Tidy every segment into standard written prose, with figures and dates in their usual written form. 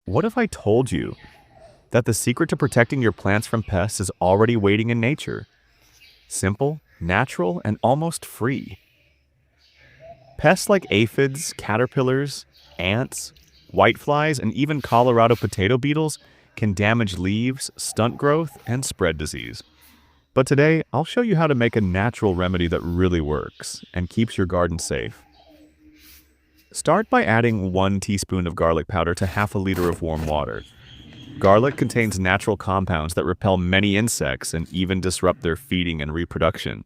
What if I told you that the secret to protecting your plants from pests is already waiting in nature? Simple, natural, and almost free. Pests like aphids, caterpillars, ants, whiteflies, and even Colorado potato beetles can damage leaves, stunt growth, and spread disease. But today, I'll show you how to make a natural remedy that really works and keeps your garden safe. Start by adding 1 teaspoon of garlic powder to half a liter of warm water. Garlic contains natural compounds that repel many insects and even disrupt their feeding and reproduction.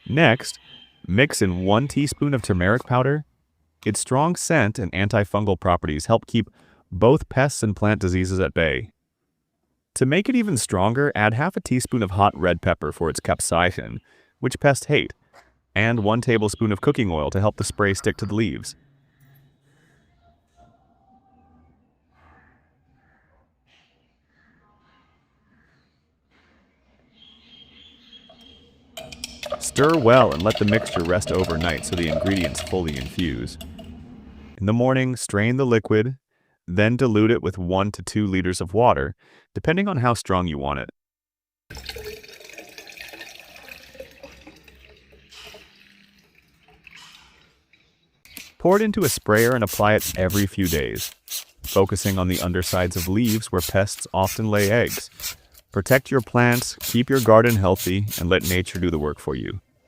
Next, mix in 1 teaspoon of turmeric powder. Its strong scent and antifungal properties help keep both pests and plant diseases at bay. To make it even stronger, add half a teaspoon of hot red pepper for its capsaicin, which pests hate, and 1 tablespoon of cooking oil to help the spray stick to the leaves. Stir well and let the mixture rest overnight so the ingredients fully infuse. In the morning, strain the liquid, then dilute it with 1 to 2 liters of water, depending on how strong you want it. Pour it into a sprayer and apply it every few days, focusing on the undersides of leaves where pests often lay eggs. Protect your plants, keep your garden healthy, and let nature do the work for you.